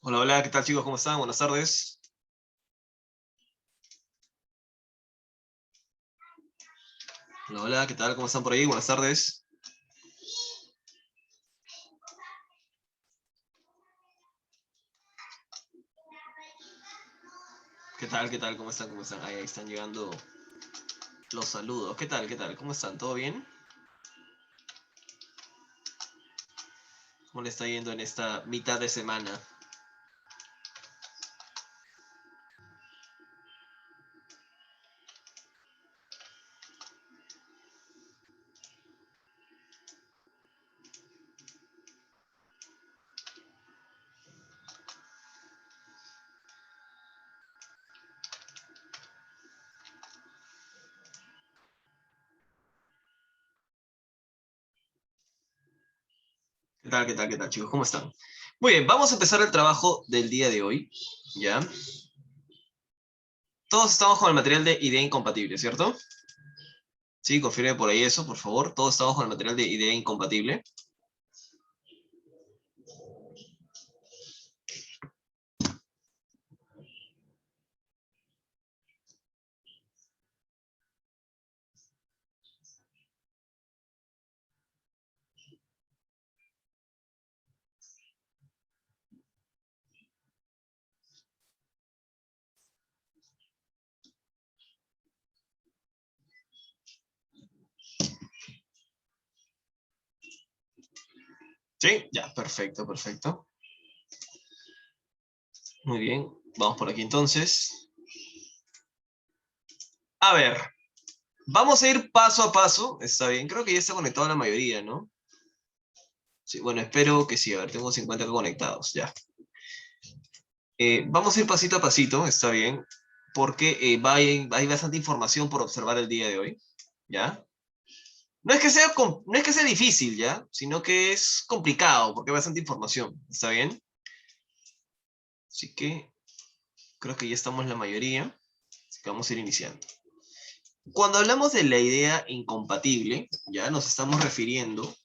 Hola, hola, ¿qué tal chicos? ¿Cómo están? Buenas tardes. Hola, hola, ¿qué tal? ¿Cómo están por ahí? Buenas tardes. ¿Qué tal? ¿Qué tal? ¿Cómo están? ¿Cómo están? Ahí están llegando los saludos. ¿Qué tal? ¿Qué tal? ¿Cómo están? ¿Todo bien? ¿Cómo le está yendo en esta mitad de semana? ¿Qué tal? ¿Qué tal? ¿Qué tal chicos? ¿Cómo están? Muy bien, vamos a empezar el trabajo del día de hoy. ¿Ya? Todos estamos con el material de idea incompatible, ¿cierto? Sí, confirme por ahí eso, por favor. Todos estamos con el material de idea incompatible. Sí, ya, perfecto, perfecto. Muy bien, vamos por aquí entonces. A ver, vamos a ir paso a paso, está bien, creo que ya está conectado la mayoría, ¿no? Sí, bueno, espero que sí, a ver, tengo 50 conectados, ya. Vamos a ir pasito a pasito, está bien, porque hay bastante información por observar el día de hoy, ¿ya? No es que sea difícil, ¿ya? Sino que es complicado, porque hay bastante información, ¿está bien? Así que creo que ya estamos la mayoría, así que vamos a ir iniciando. Cuando hablamos de la idea incompatible, ya nos estamos refiriendo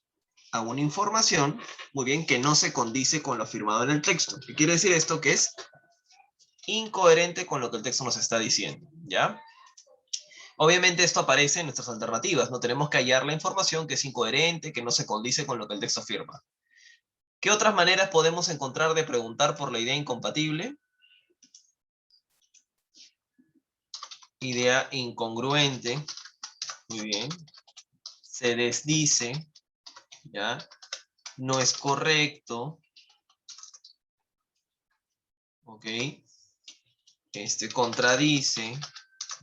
a una información, muy bien, que no se condice con lo afirmado en el texto. ¿Qué quiere decir esto? Que es incoherente con lo que el texto nos está diciendo, ¿ya? Obviamente esto aparece en nuestras alternativas, no tenemos que hallar la información que es incoherente, que no se condice con lo que el texto afirma. ¿Qué otras maneras podemos encontrar de preguntar por la idea incompatible? Idea incongruente, muy bien. Se desdice, ¿ya? No es correcto, ¿ok? Contradice,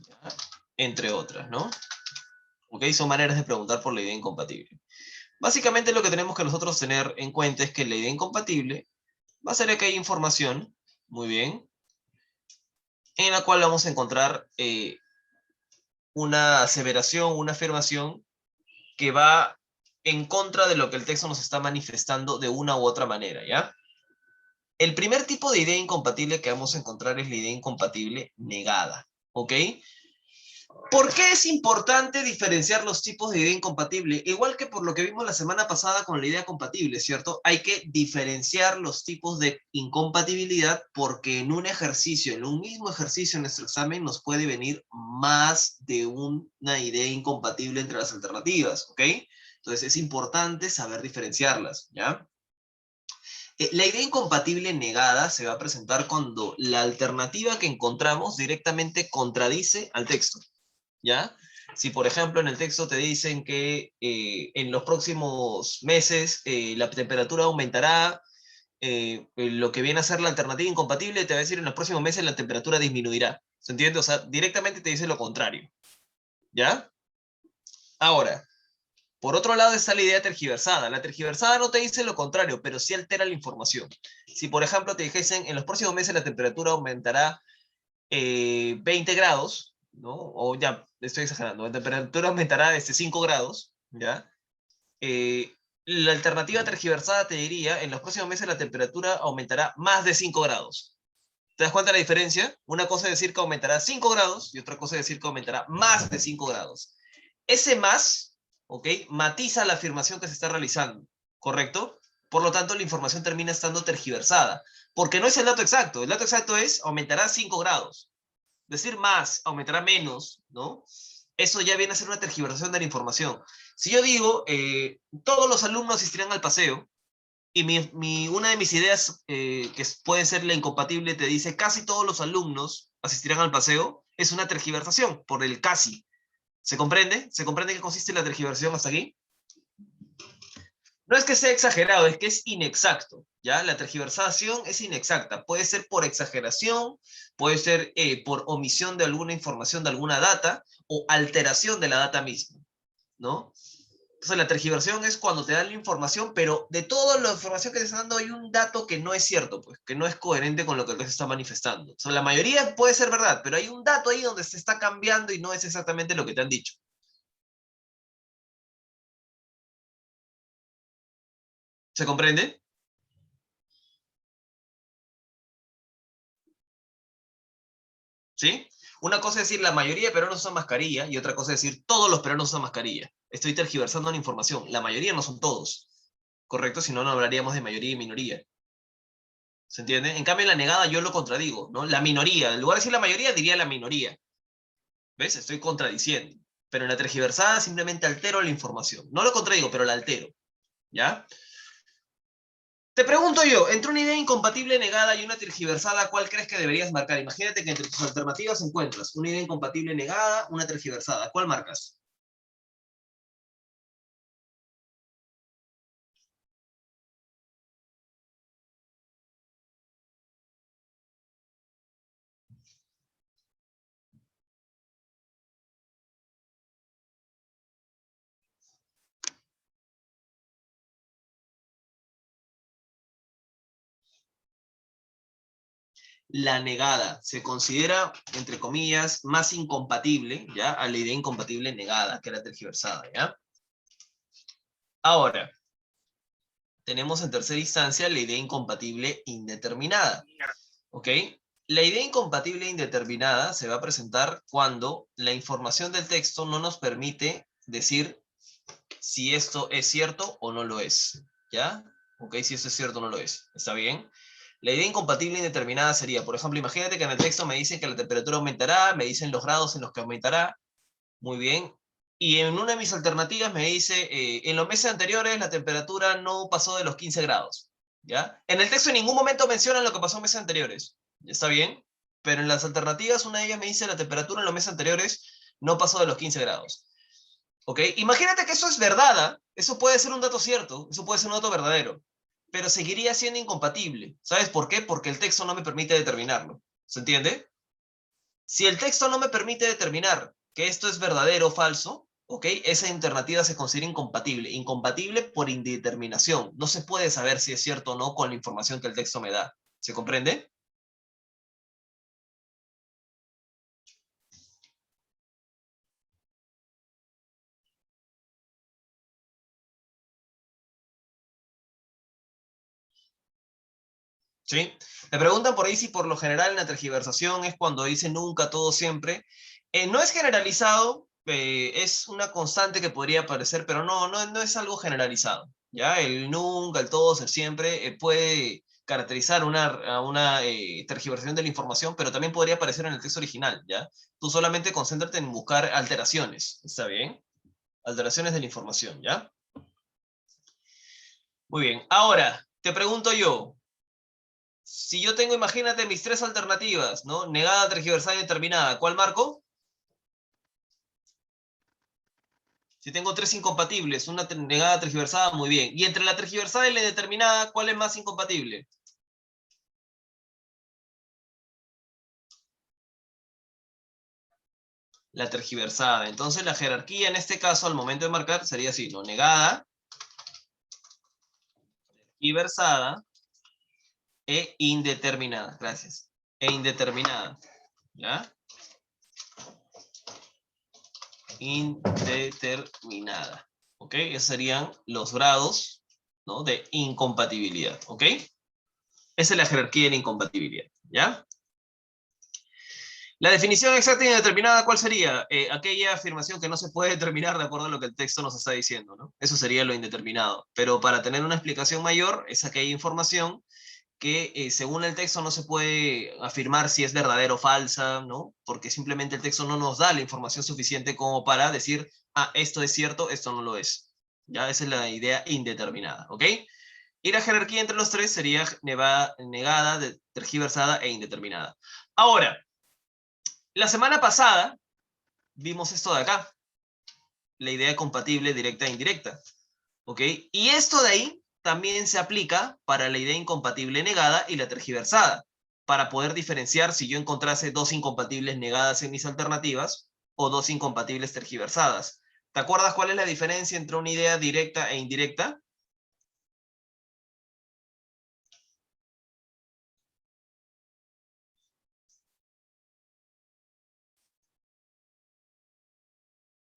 ¿ya? Entre otras, ¿no? ¿Ok? Son maneras de preguntar por la idea incompatible. Básicamente lo que tenemos que nosotros tener en cuenta es que la idea incompatible va a ser aquella información, muy bien, en la cual vamos a encontrar una aseveración, una afirmación que va en contra de lo que el texto nos está manifestando de una u otra manera, ¿ya? El primer tipo de idea incompatible que vamos a encontrar es la idea incompatible negada, ¿ok? ¿Por qué es importante diferenciar los tipos de idea incompatible? Igual que por lo que vimos la semana pasada con la idea compatible, ¿cierto? Hay que diferenciar los tipos de incompatibilidad porque en un ejercicio, en un mismo ejercicio en nuestro examen, nos puede venir más de una idea incompatible entre las alternativas, ¿ok? Entonces es importante saber diferenciarlas, ¿ya? La idea incompatible negada se va a presentar cuando la alternativa que encontramos directamente contradice al texto, ¿ya? Si, por ejemplo, en el texto te dicen que en los próximos meses la temperatura aumentará, lo que viene a ser la alternativa incompatible te va a decir en los próximos meses la temperatura disminuirá. ¿Se entiende? O sea, directamente te dice lo contrario, ¿ya? Ahora, por otro lado está la idea tergiversada. La tergiversada no te dice lo contrario, pero sí altera la información. Si, por ejemplo, te dijesen en los próximos meses la temperatura aumentará 20 grados, ¿no? O ya, estoy exagerando, la temperatura aumentará 5 grados, ¿ya? La alternativa tergiversada te diría, en los próximos meses la temperatura aumentará más de 5 grados. ¿Te das cuenta de la diferencia? Una cosa es decir que aumentará 5 grados y otra cosa es decir que aumentará más de 5 grados. Ese más, ¿ok? Matiza la afirmación que se está realizando, ¿correcto? Por lo tanto, la información termina estando tergiversada, porque no es el dato exacto. El dato exacto es aumentará 5 grados. Decir más, aumentará menos, ¿no? Eso ya viene a ser una tergiversación de la información. Si yo digo, todos los alumnos asistirán al paseo, y una de mis ideas, que puede ser la incompatible, te dice casi todos los alumnos asistirán al paseo, es una tergiversación por el casi. ¿Se comprende? ¿Se comprende qué consiste la tergiversación hasta aquí? No es que sea exagerado, es que es inexacto, ¿ya? La tergiversación es inexacta. Puede ser por exageración, puede ser por omisión de alguna información de alguna data o alteración de la data misma, ¿no? Entonces la tergiversión es cuando te dan la información, pero de toda la información que te están dando hay un dato que no es cierto, pues, que no es coherente con lo que el texto está manifestando. O sea, la mayoría puede ser verdad, pero hay un dato ahí donde se está cambiando y no es exactamente lo que te han dicho. ¿Se comprende? ¿Sí? Una cosa es decir la mayoría de peruanos usan mascarilla y otra cosa es decir todos los peruanos usan mascarilla. Estoy tergiversando la información. La mayoría no son todos, ¿correcto? Si no, no hablaríamos de mayoría y minoría. ¿Se entiende? En cambio, en la negada yo lo contradigo, ¿no? La minoría, en lugar de decir la mayoría, diría la minoría. ¿Ves? Estoy contradiciendo. Pero en la tergiversada simplemente altero la información. No lo contradigo, pero la altero. ¿Ya? Te pregunto yo, entre una idea incompatible negada y una tergiversada, ¿cuál crees que deberías marcar? Imagínate que entre tus alternativas encuentras una idea incompatible negada, una tergiversada. ¿Cuál marcas? La negada se considera, entre comillas, más incompatible, ¿ya? A la idea incompatible negada que la tergiversada, ¿ya? Ahora, tenemos en tercera instancia la idea incompatible indeterminada. ¿Ok? La idea incompatible indeterminada se va a presentar cuando la información del texto no nos permite decir si esto es cierto o no lo es. ¿Ya? ¿Ok? Si esto es cierto o no lo es. ¿Está bien? La idea incompatible indeterminada sería, por ejemplo, imagínate que en el texto me dicen que la temperatura aumentará, me dicen los grados en los que aumentará, muy bien. Y en una de mis alternativas me dice, en los meses anteriores la temperatura no pasó de los 15 grados. ¿Ya? En el texto en ningún momento mencionan lo que pasó en meses anteriores. ¿Está bien? Pero en las alternativas una de ellas me dice la temperatura en los meses anteriores no pasó de los 15 grados. ¿Ok? Imagínate que eso es verdad. ¿Ah? Eso puede ser un dato cierto, eso puede ser un dato verdadero, pero seguiría siendo incompatible. ¿Sabes por qué? Porque el texto no me permite determinarlo. ¿Se entiende? Si el texto no me permite determinar que esto es verdadero o falso, ¿ok? Esa alternativa se considera incompatible. Incompatible por indeterminación. No se puede saber si es cierto o no con la información que el texto me da. ¿Se comprende? ¿Sí? Me preguntan por ahí si por lo general la tergiversación es cuando dice nunca, todo, siempre. No es generalizado, es una constante que podría aparecer, pero no es algo generalizado. ¿Ya? El nunca, el todos, el siempre puede caracterizar una tergiversación de la información, pero también podría aparecer en el texto original. ¿Ya? Tú solamente concéntrate en buscar alteraciones. ¿Está bien? Alteraciones de la información. ¿Ya? Muy bien. Ahora, te pregunto yo, si yo tengo, imagínate, mis tres alternativas, ¿no? Negada, tergiversada y determinada, ¿cuál marco? Si tengo tres incompatibles, una negada, tergiversada, muy bien. Y entre la tergiversada y la determinada, ¿cuál es más incompatible? La tergiversada. Entonces la jerarquía en este caso, al momento de marcar, sería así, ¿no? Negada, tergiversada e indeterminada. Gracias. E indeterminada. ¿Ya? Indeterminada. ¿Ok? Esos serían los grados, ¿no? De incompatibilidad. ¿Ok? Esa es la jerarquía de la incompatibilidad, ¿ya? La definición exacta y indeterminada, ¿cuál sería? Aquella afirmación que no se puede determinar de acuerdo a lo que el texto nos está diciendo, ¿no? Eso sería lo indeterminado. Pero para tener una explicación mayor, es aquella información que según el texto no se puede afirmar si es verdadera o falsa, ¿no? Porque simplemente el texto no nos da la información suficiente como para decir, ah, esto es cierto, esto no lo es. Ya, esa es la idea indeterminada, ¿ok? Y la jerarquía entre los tres sería negada, tergiversada e indeterminada. Ahora, la semana pasada vimos esto de acá, la idea compatible directa e indirecta, ¿ok? Y esto de ahí también se aplica para la idea incompatible negada y la tergiversada, para poder diferenciar si yo encontrase dos incompatibles negadas en mis alternativas o dos incompatibles tergiversadas. ¿Te acuerdas cuál es la diferencia entre una idea directa e indirecta?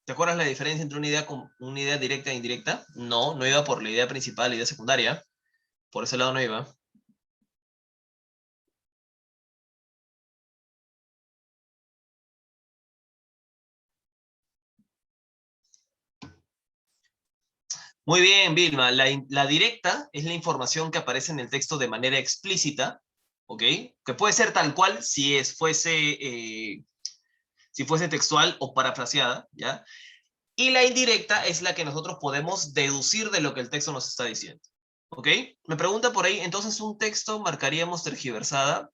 ¿Te acuerdas la diferencia entre una idea directa e indirecta? No, no iba por la idea principal, la idea secundaria. Por ese lado no iba. Muy bien, Vilma. La directa es la información que aparece en el texto de manera explícita, ¿ok? Que puede ser tal cual si fuese textual o parafraseada, ¿ya? Y la indirecta es la que nosotros podemos deducir de lo que el texto nos está diciendo, ¿ok? Me pregunta por ahí, entonces un texto marcaríamos tergiversada.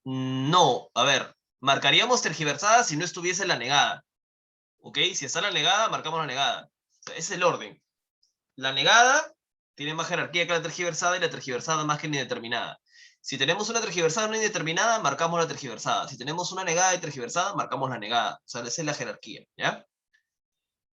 No, a ver, marcaríamos tergiversada si no estuviese la negada, ¿ok? Si está la negada, marcamos la negada. O sea, ese es el orden. La negada tiene más jerarquía que la tergiversada y la tergiversada más que la indeterminada. Si tenemos una tergiversada y una indeterminada, marcamos la tergiversada. Si tenemos una negada y tergiversada, marcamos la negada. O sea, esa es la jerarquía, ¿ya?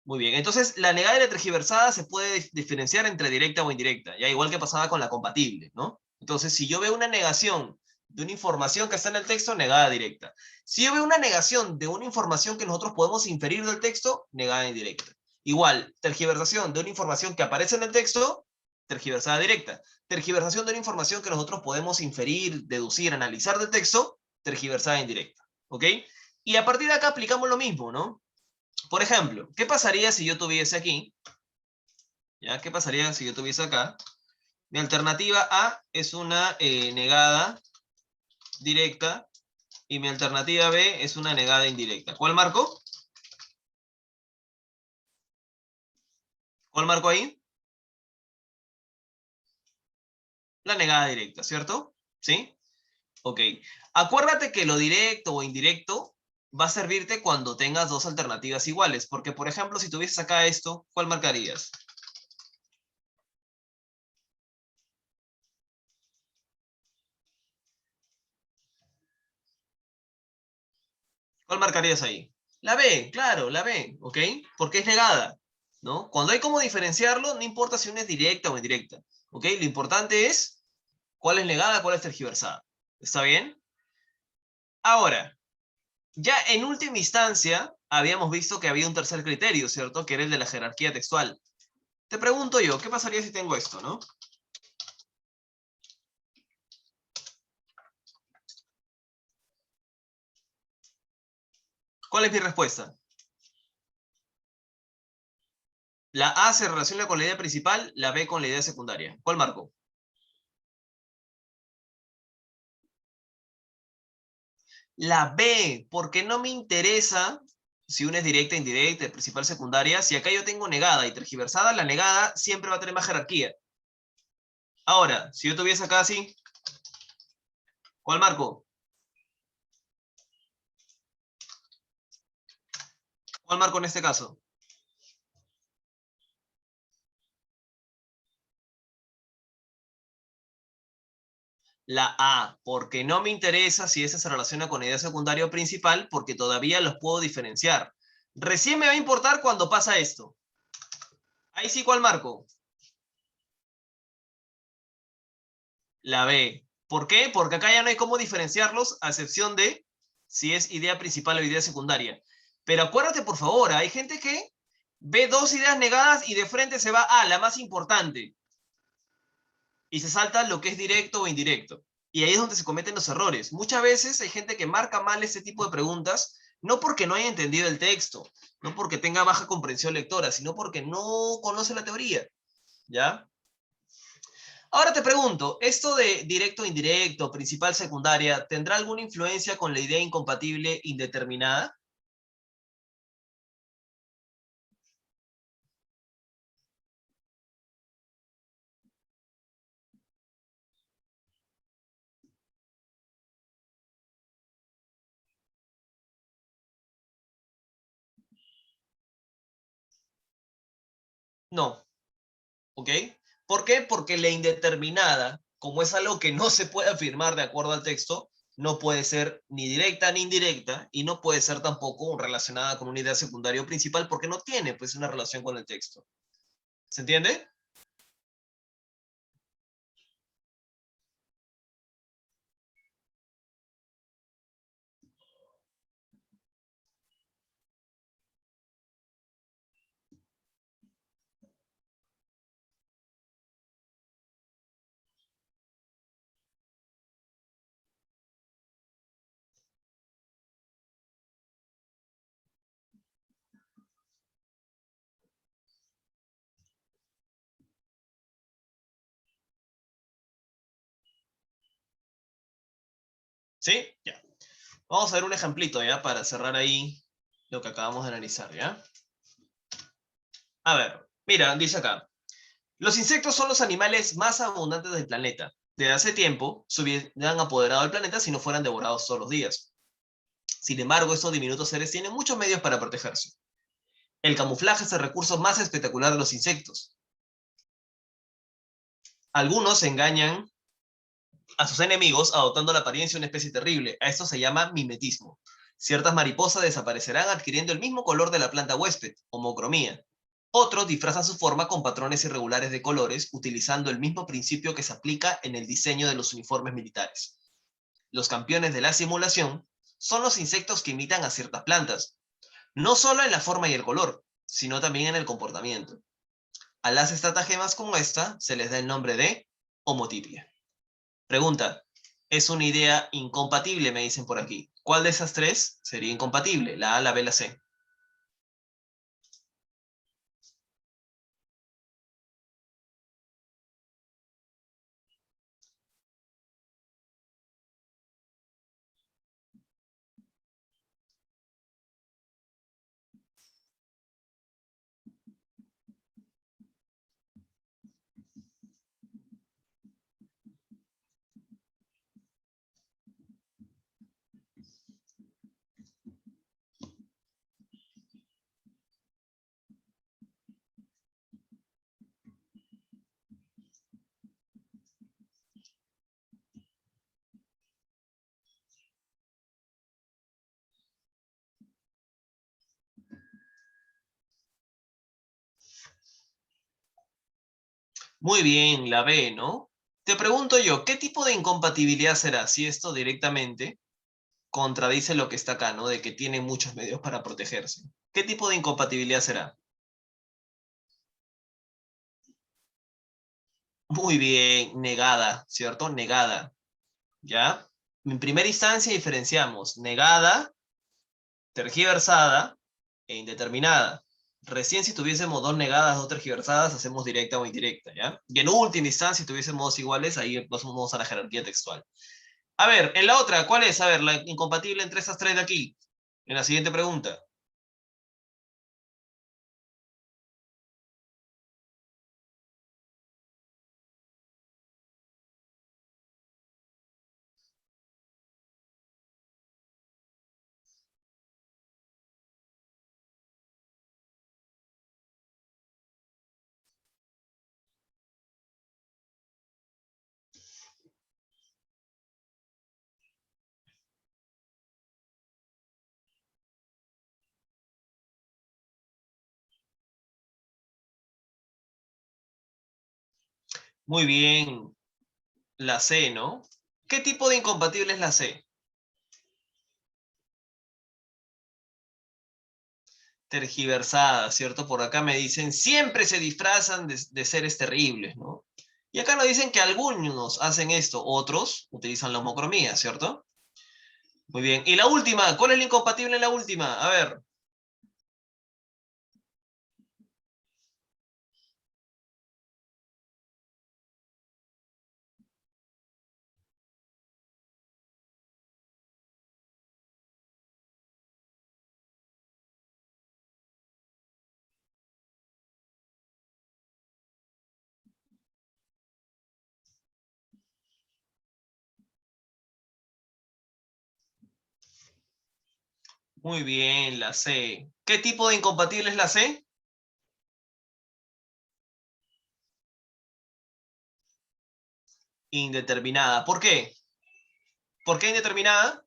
Muy bien, entonces la negada y la tergiversada se puede diferenciar entre directa o indirecta, ya igual que pasaba con la compatible, ¿no? Entonces, si yo veo una negación de una información que está en el texto, negada directa. Si yo veo una negación de una información que nosotros podemos inferir del texto, negada indirecta. Igual, tergiversación de una información que aparece en el texto, tergiversada directa. Tergiversación de una información que nosotros podemos inferir, deducir, analizar del texto, tergiversada indirecta. ¿Ok? Y a partir de acá aplicamos lo mismo, ¿no? Por ejemplo, ¿qué pasaría si yo tuviese aquí? ¿Ya? ¿Qué pasaría si yo tuviese acá? Mi alternativa A es una negada directa y mi alternativa B es una negada indirecta. ¿Cuál marco? ¿Cuál marco ahí? La negada directa, ¿cierto? ¿Sí? Ok. Acuérdate que lo directo o indirecto va a servirte cuando tengas dos alternativas iguales, porque por ejemplo, si tuvieses acá esto, ¿cuál marcarías? ¿Cuál marcarías ahí? La B, claro, la B, ¿ok? Porque es negada, ¿no? Cuando hay cómo diferenciarlo, no importa si una es directa o indirecta, ¿ok? Lo importante es cuál es negada, cuál es tergiversada. ¿Está bien? Ahora, ya en última instancia, habíamos visto que había un tercer criterio, ¿cierto? Que era el de la jerarquía textual. Te pregunto yo, ¿qué pasaría si tengo esto, no? ¿Cuál es mi respuesta? La A se relaciona con la idea principal, la B con la idea secundaria. ¿Cuál marco? La B, porque no me interesa si una es directa, indirecta, principal, secundaria. Si acá yo tengo negada y tergiversada, la negada siempre va a tener más jerarquía. Ahora, si yo tuviese acá así, ¿cuál marco? ¿Cuál marco en este caso? La A, porque no me interesa si esa se relaciona con idea secundaria o principal, porque todavía los puedo diferenciar. Recién me va a importar cuando pasa esto. Ahí sí, ¿cuál marco? La B. ¿Por qué? Porque acá ya no hay cómo diferenciarlos, a excepción de si es idea principal o idea secundaria. Pero acuérdate, por favor, hay gente que ve dos ideas negadas y de frente se va a la más importante y se salta lo que es directo o indirecto. Y ahí es donde se cometen los errores. Muchas veces hay gente que marca mal este tipo de preguntas, no porque no haya entendido el texto, no porque tenga baja comprensión lectora, sino porque no conoce la teoría, ¿ya? Ahora te pregunto, ¿esto de directo, indirecto, principal, secundaria, tendrá alguna influencia con la idea incompatible indeterminada? No, ¿ok? ¿Por qué? Porque la indeterminada, como es algo que no se puede afirmar de acuerdo al texto, no puede ser ni directa ni indirecta y no puede ser tampoco relacionada con una idea secundaria o principal porque no tiene pues una relación con el texto. ¿Se entiende? ¿Sí? Ya. Vamos a ver un ejemplito ya para cerrar ahí lo que acabamos de analizar, ¿ya? A ver, mira, dice acá. Los insectos son los animales más abundantes del planeta. Desde hace tiempo se hubieran apoderado del planeta si no fueran devorados todos los días. Sin embargo, estos diminutos seres tienen muchos medios para protegerse. El camuflaje es el recurso más espectacular de los insectos. Algunos engañan a sus enemigos adoptando la apariencia de una especie terrible. A esto se llama mimetismo. Ciertas mariposas desaparecerán adquiriendo el mismo color de la planta huésped, homocromía. Otros disfrazan su forma con patrones irregulares de colores, utilizando el mismo principio que se aplica en el diseño de los uniformes militares. Los campeones de la simulación son los insectos que imitan a ciertas plantas, no solo en la forma y el color, sino también en el comportamiento. A las estratagemas como esta se les da el nombre de homotipia. Pregunta, es una idea incompatible, me dicen por aquí. ¿Cuál de esas tres sería incompatible? La A, la B, la C. Muy bien, la B, ¿no? Te pregunto yo, ¿qué tipo de incompatibilidad será si esto directamente contradice lo que está acá, ¿no? De que tiene muchos medios para protegerse. ¿Qué tipo de incompatibilidad será? Muy bien, negada, ¿cierto? Negada, ¿ya? En primera instancia diferenciamos negada, tergiversada e indeterminada. Recién si tuviésemos dos negadas, dos tergiversadas, hacemos directa o indirecta, ¿ya? Y en última instancia, si tuviésemos dos iguales, ahí nos vamos a la jerarquía textual. A ver, en la otra, ¿cuál es? A ver, la incompatible entre estas tres de aquí. En la siguiente pregunta. Muy bien, la C, ¿no? ¿Qué tipo de incompatible es la C? Tergiversada, ¿cierto? Por acá me dicen, siempre se disfrazan de seres terribles, ¿no? Y acá nos dicen que algunos hacen esto, otros utilizan la homocromía, ¿cierto? Muy bien. Y la última, ¿cuál es la incompatible en la última? A ver. Muy bien, la C. ¿Qué tipo de incompatible es la C? Indeterminada. ¿Por qué? ¿Por qué indeterminada?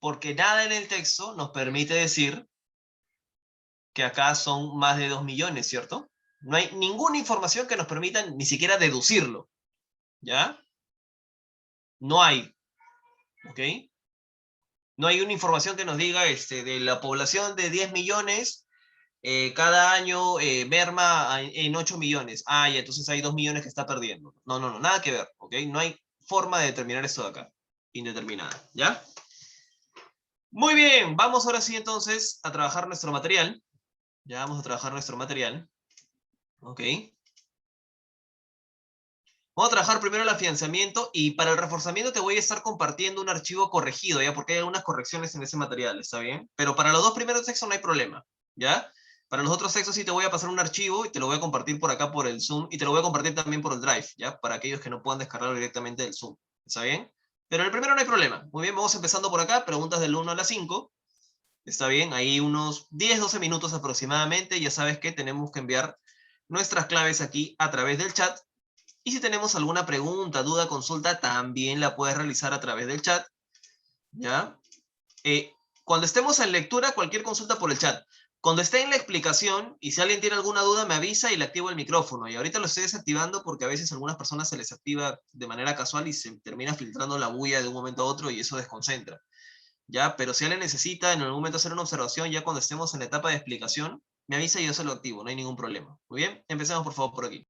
Porque nada en el texto nos permite decir que acá son más de 2 millones, ¿cierto? No hay ninguna información que nos permita ni siquiera deducirlo, ¿ya? No hay, ¿ok? No hay una información que nos diga de la población de 10 millones, cada año merma en 8 millones. Ah, y entonces hay 2 millones que está perdiendo. No, no, no, nada que ver, ¿ok? No hay forma de determinar esto de acá. Indeterminada, ¿ya? Muy bien, vamos ahora sí entonces a trabajar nuestro material. Ya vamos a trabajar nuestro material, ¿ok? Vamos a trabajar primero el afianzamiento y para el reforzamiento te voy a estar compartiendo un archivo corregido, ¿ya? Porque hay algunas correcciones en ese material, ¿está bien? Pero para los dos primeros textos no hay problema, ¿ya? Para los otros textos sí te voy a pasar un archivo y te lo voy a compartir por acá por el Zoom y te lo voy a compartir también por el Drive, ¿ya? Para aquellos que no puedan descargarlo directamente del Zoom, ¿está bien? Pero en el primero no hay problema. Muy bien, vamos empezando por acá, preguntas del 1 a la 5. Está bien, ahí unos 10-12 minutos aproximadamente. Ya sabes que tenemos que enviar nuestras claves aquí a través del chat. Y si tenemos alguna pregunta, duda, consulta, también la puedes realizar a través del chat, ¿ya? Eh, Cuando estemos en lectura, cualquier consulta por el chat. Cuando esté en la explicación, y si alguien tiene alguna duda, me avisa y le activo el micrófono. Y ahorita lo estoy desactivando porque a veces a algunas personas se les activa de manera casual y se termina filtrando la bulla de un momento a otro y eso desconcentra. ¿Ya? Pero si alguien necesita en algún momento hacer una observación, ya cuando estemos en la etapa de explicación, me avisa y yo se lo activo, no hay ningún problema. Muy bien, empecemos por favor por aquí.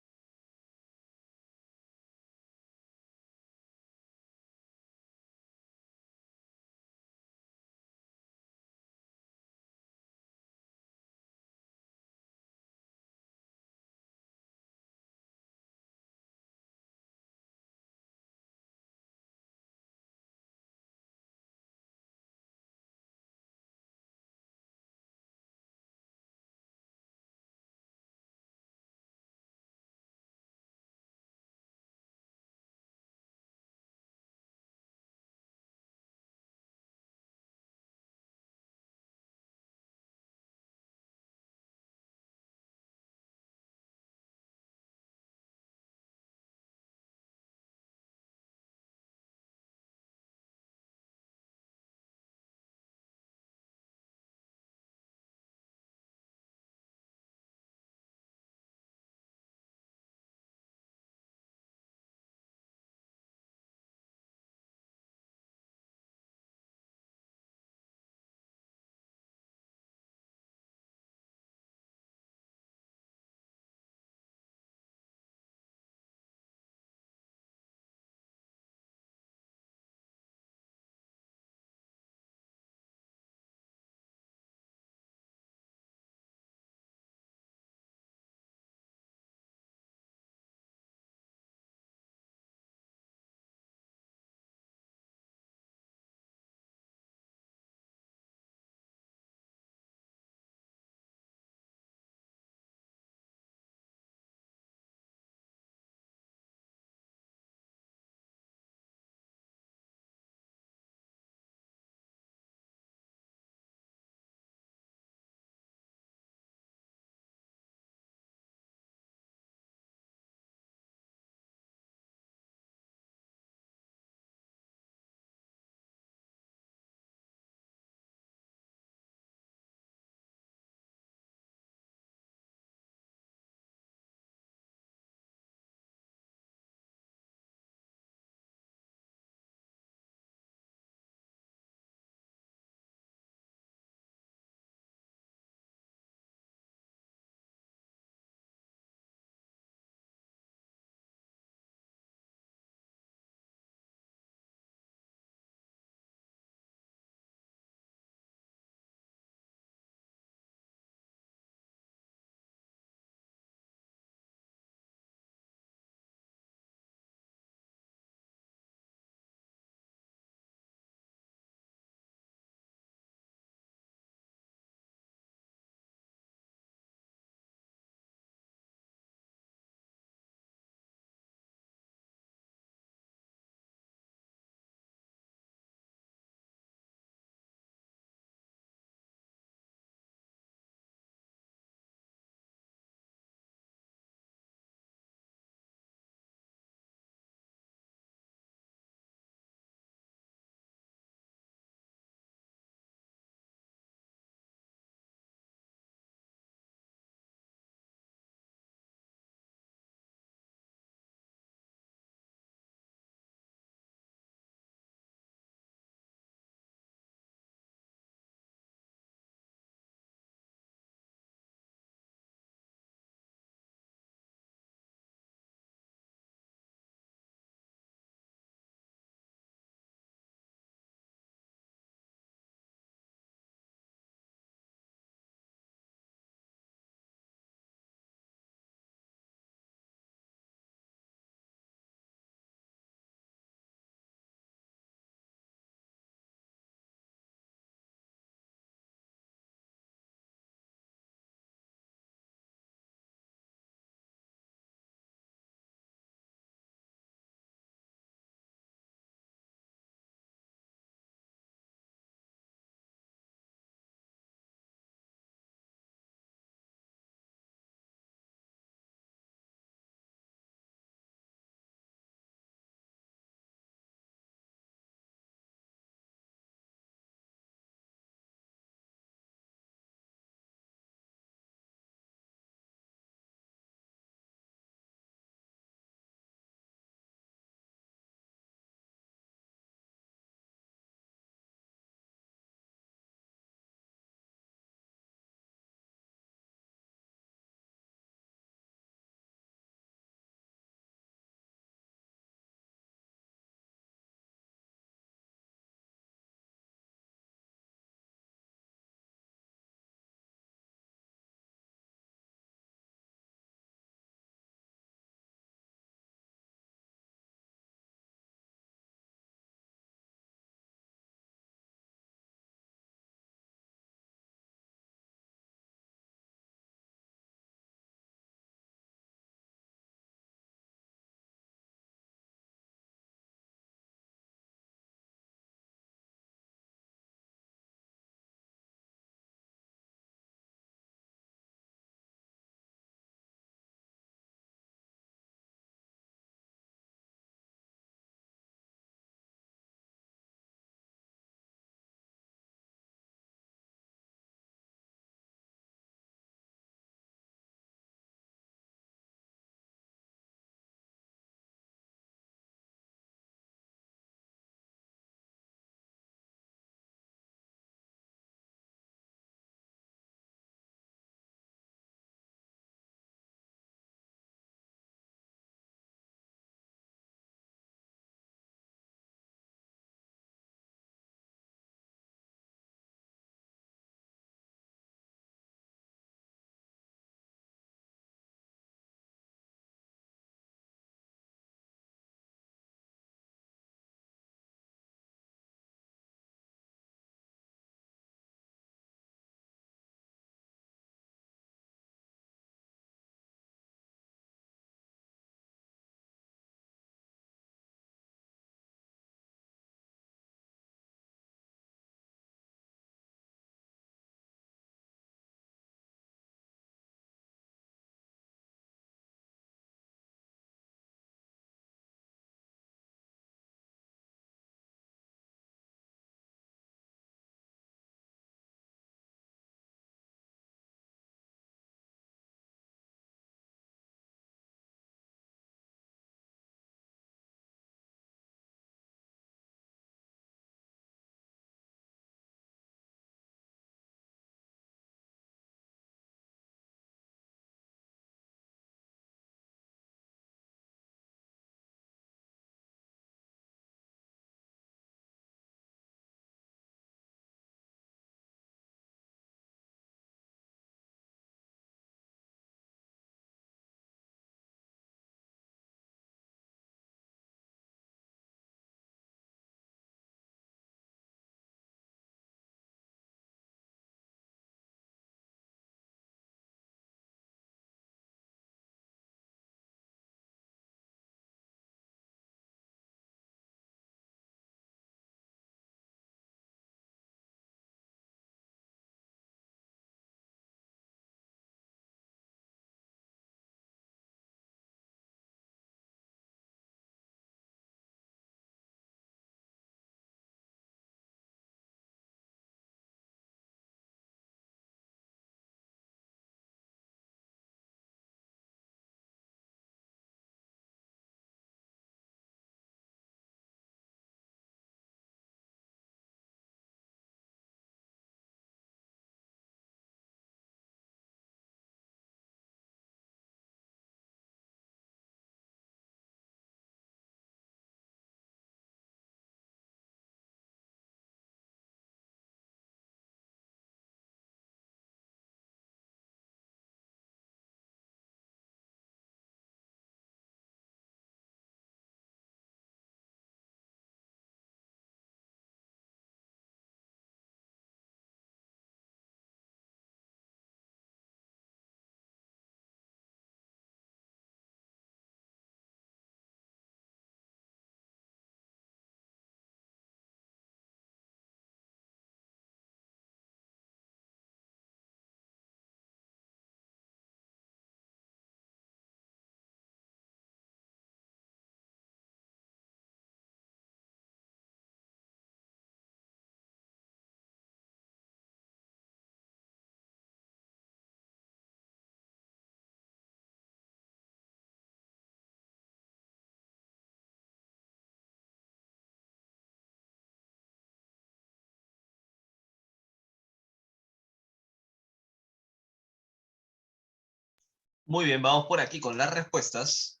Muy bien, vamos por aquí con las respuestas.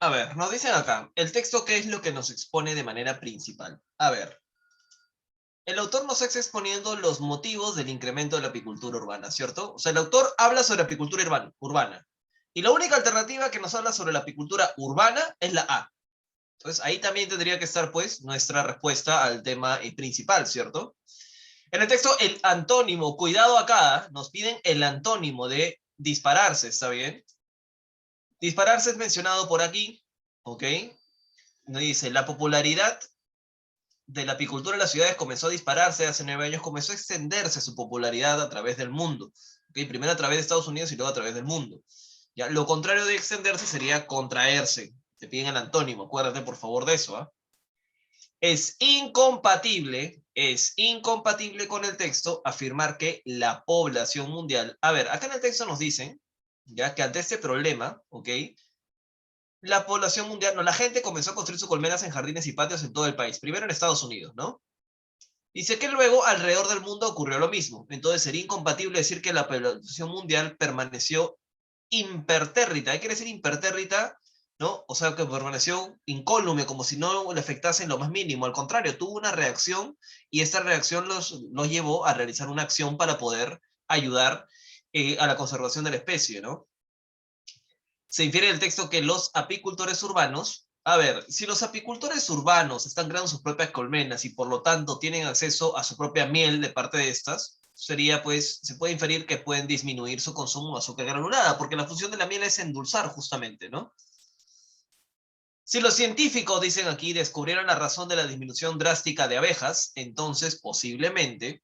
A ver, nos dicen acá, el texto, ¿qué es lo que nos expone de manera principal? A ver, el autor nos está exponiendo los motivos del incremento de la apicultura urbana, ¿cierto? O sea, el autor habla sobre apicultura urbana. Y la única alternativa que nos habla sobre la apicultura urbana es la A. Entonces, ahí también tendría que estar, pues, nuestra respuesta al tema principal, ¿cierto? En el texto, el antónimo, cuidado acá, nos piden el antónimo de dispararse, ¿está bien? Dispararse es mencionado por aquí, ¿ok? Nos dice, la popularidad de la apicultura en las ciudades comenzó a dispararse hace 9 años, comenzó a extenderse su popularidad a través del mundo. ¿Okay? Primero a través de Estados Unidos y luego a través del mundo. ¿Ya? Lo contrario de extenderse sería contraerse. Te piden el antónimo, acuérdate por favor de eso. ¿Ah? Es incompatible con el texto afirmar que la población mundial. A ver, acá en el texto nos dicen ya que ante este problema, ¿ok? La población mundial, no, la gente comenzó a construir sus colmenas en jardines y patios en todo el país. Primero en Estados Unidos, ¿no? Dice que luego alrededor del mundo ocurrió lo mismo. Entonces sería incompatible decir que la población mundial permaneció impertérrita. ¿Qué quiere decir impertérrita? ¿No? O sea, que permaneció incólume, como si no le afectase en lo más mínimo. Al contrario, tuvo una reacción y esta reacción los llevó a realizar una acción para poder ayudar a la conservación de la especie, ¿no? Se infiere del texto que los apicultores urbanos, a ver, si los apicultores urbanos están creando sus propias colmenas y por lo tanto tienen acceso a su propia miel de parte de estas, sería pues, se puede inferir que pueden disminuir su consumo de azúcar granulada, porque la función de la miel es endulzar justamente, ¿no? Si los científicos, dicen aquí, descubrieron la razón de la disminución drástica de abejas, entonces posiblemente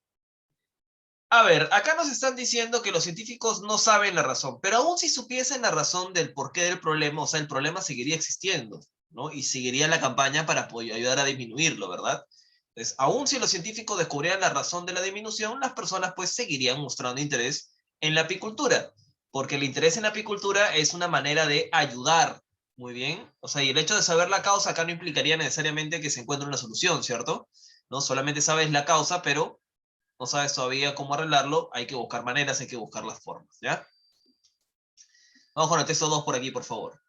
a ver, acá nos están diciendo que los científicos no saben la razón, pero aún si supiesen la razón del porqué del problema, o sea, el problema seguiría existiendo, ¿no? Y seguiría la campaña para ayudar a disminuirlo, ¿verdad? Entonces, aún si los científicos descubrieran la razón de la disminución, las personas pues seguirían mostrando interés en la apicultura, porque el interés en la apicultura es una manera de ayudar, muy bien. O sea, y el hecho de saber la causa acá no implicaría necesariamente que se encuentre una solución, ¿cierto? No solamente sabes la causa, pero no sabes todavía cómo arreglarlo, hay que buscar maneras, hay que buscar las formas, ¿ya? Vamos con el texto 2 por aquí, por favor.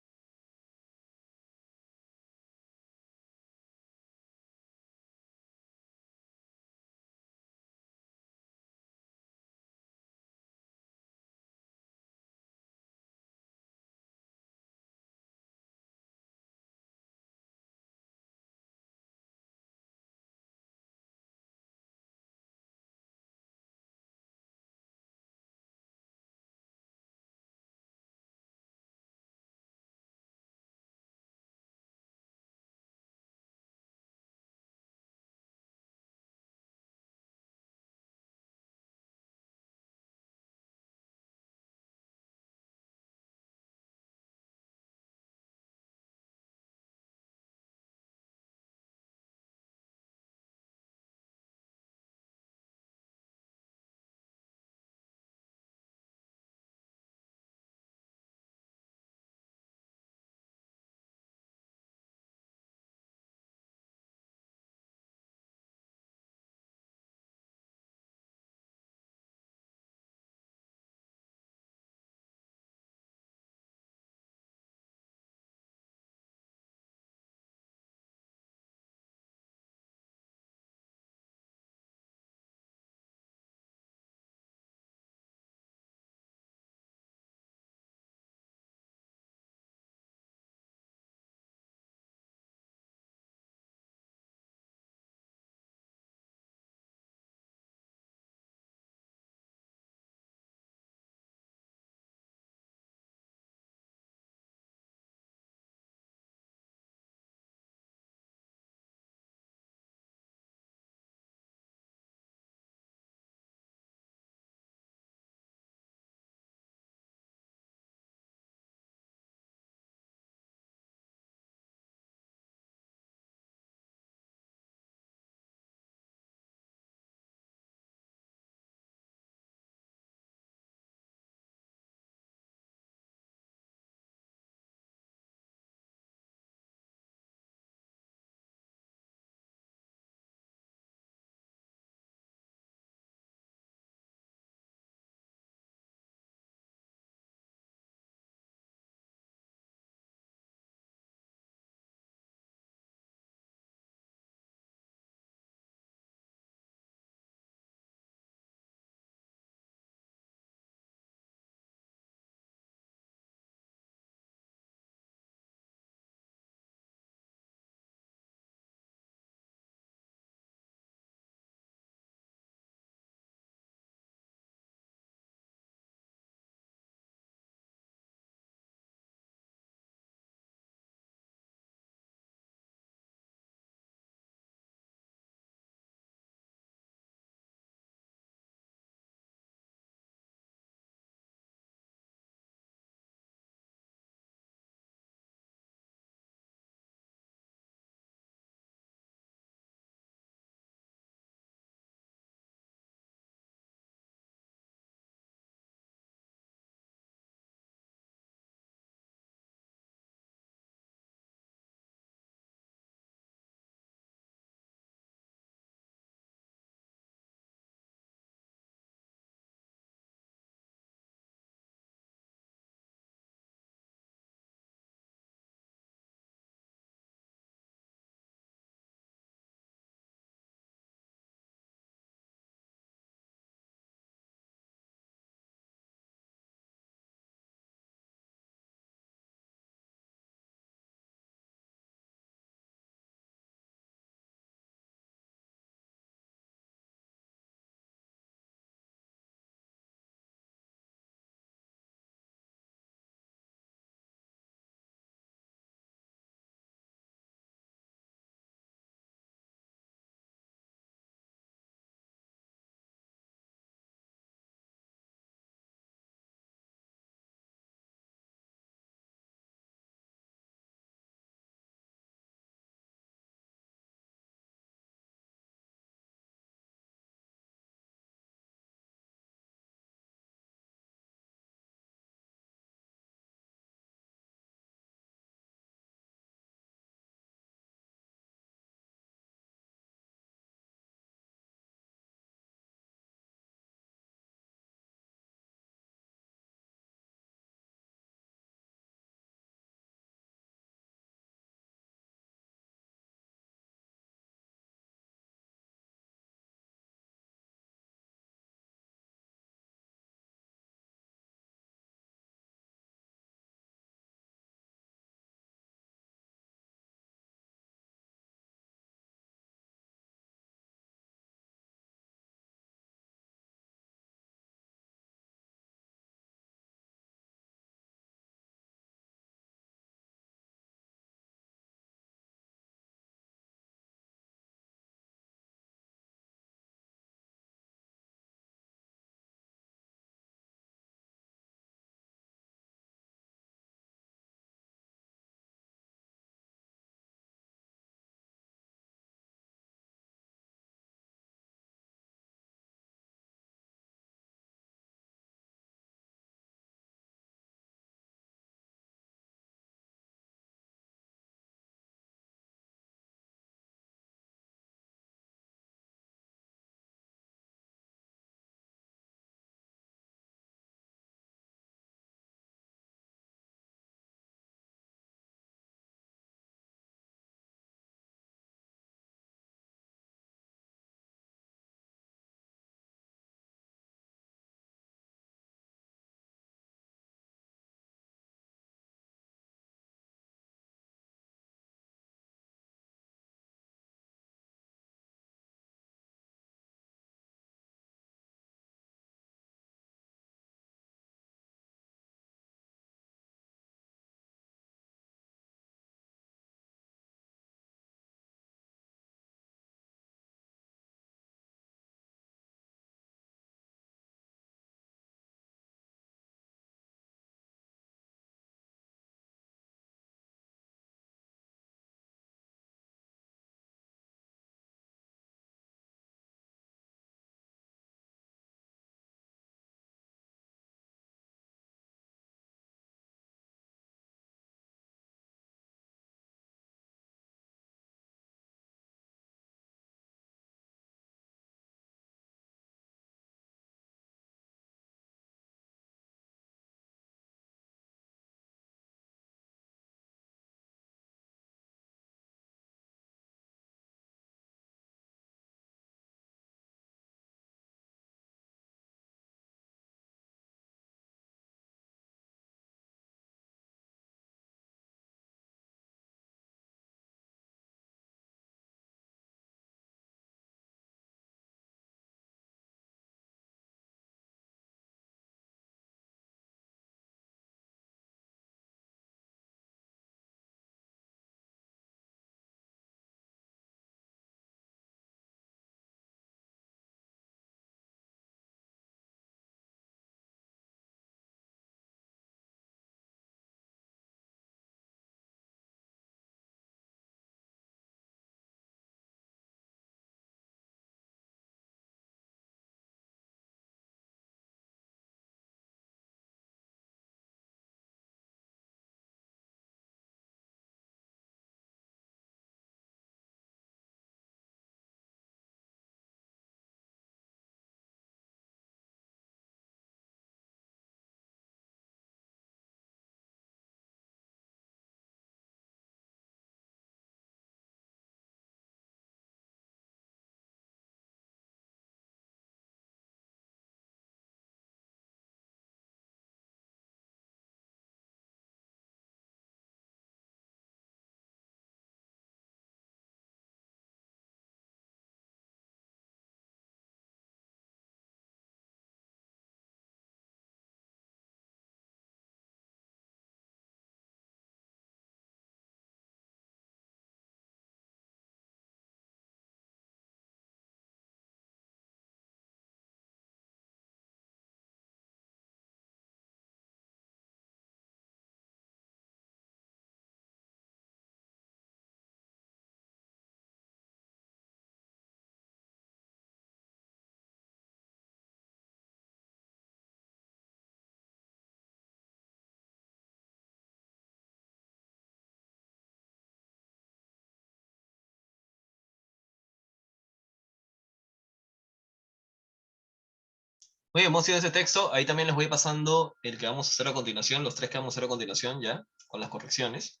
Muy bien, hemos ido ese texto. Ahí también les voy pasando el que vamos a hacer a continuación, los tres que vamos a hacer a continuación ya, con las correcciones.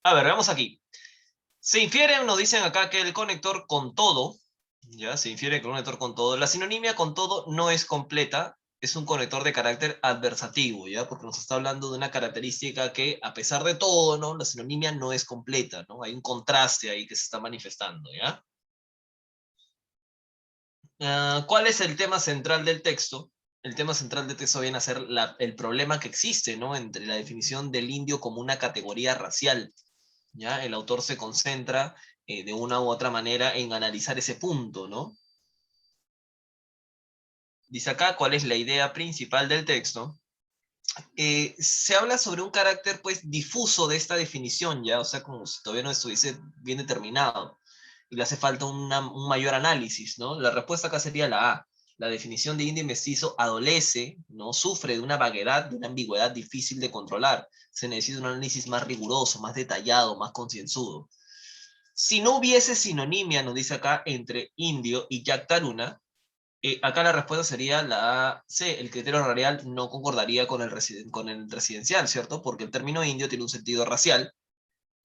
A ver, veamos aquí. Se infiere, nos dicen acá que el conector con todo, ya, se infiere que el conector con todo. La sinonimia con todo no es completa, es un conector de carácter adversativo, ya, porque nos está hablando de una característica que, a pesar de todo, ¿no? La sinonimia no es completa, ¿no? Hay un contraste ahí que se está manifestando, ¿ya? ¿Cuál es el tema central del texto? El tema central del texto viene a ser el problema que existe, ¿no? Entre la definición del indio como una categoría racial, ¿ya? El autor se concentra de una u otra manera en analizar ese punto, ¿no? Dice acá cuál es la idea principal del texto. Se habla sobre un carácter, pues, difuso de esta definición, ¿ya? O sea, como si todavía no estuviese bien determinado y le hace falta un mayor análisis, ¿no? La respuesta acá sería la A. La definición de indio y mestizo adolece, ¿no? Sufre de una vaguedad, de una ambigüedad difícil de controlar. Se necesita un análisis más riguroso, más detallado, más concienzudo. Si no hubiese sinonimia, nos dice acá, entre indio y Yactaruna, acá la respuesta sería la C. El criterio racial no concordaría con con el residencial, ¿cierto? Porque el término indio tiene un sentido racial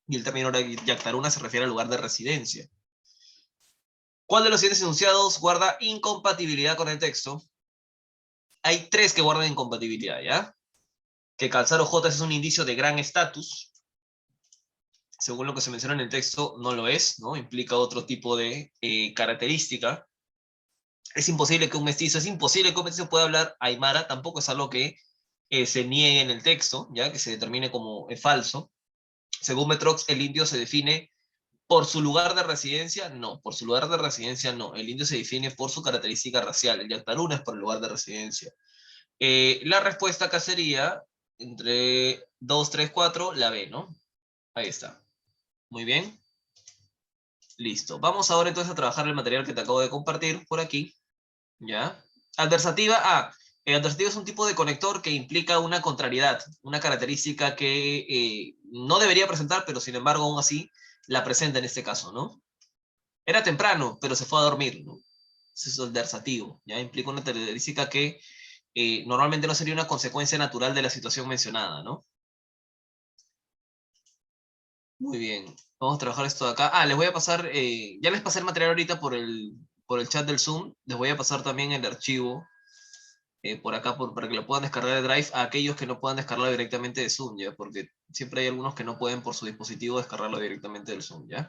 y el término Yactaruna se refiere al lugar de residencia. ¿Cuál de los siguientes enunciados guarda incompatibilidad con el texto? Hay tres que guardan incompatibilidad, ¿ya? Que calzar ojotas es un indicio de gran estatus. Según lo que se menciona en el texto, no lo es, ¿no? Implica otro tipo de característica. Es imposible que un mestizo, es imposible que un mestizo pueda hablar aymara, tampoco es algo que se niegue en el texto, ya que se determine como falso. Según Metrox, el indio se define por su lugar de residencia, no, por su lugar de residencia no, el indio se define por su característica racial, el Yactaruna es por el lugar de residencia. La respuesta acá sería entre 2, 3, 4, la B, ¿no? Ahí está. Muy bien, listo. Vamos ahora entonces a trabajar el material que te acabo de compartir por aquí. ¿Ya? Adversativa A. El adversativo es un tipo de conector que implica una contrariedad, una característica que no debería presentar, pero sin embargo aún así la presenta en este caso, ¿no? Era temprano, pero se fue a dormir, ¿no? Eso es adversativo, ¿ya? Implica una característica que normalmente no sería una consecuencia natural de la situación mencionada, ¿no? Muy bien, vamos a trabajar esto de acá. Les voy a pasar, ya les pasé el material ahorita por el chat del Zoom, les voy a pasar también el archivo por acá para que lo puedan descargar de Drive a aquellos que no puedan descargarlo directamente de Zoom, ¿ya? Porque siempre hay algunos que no pueden por su dispositivo descargarlo directamente del Zoom, ¿ya?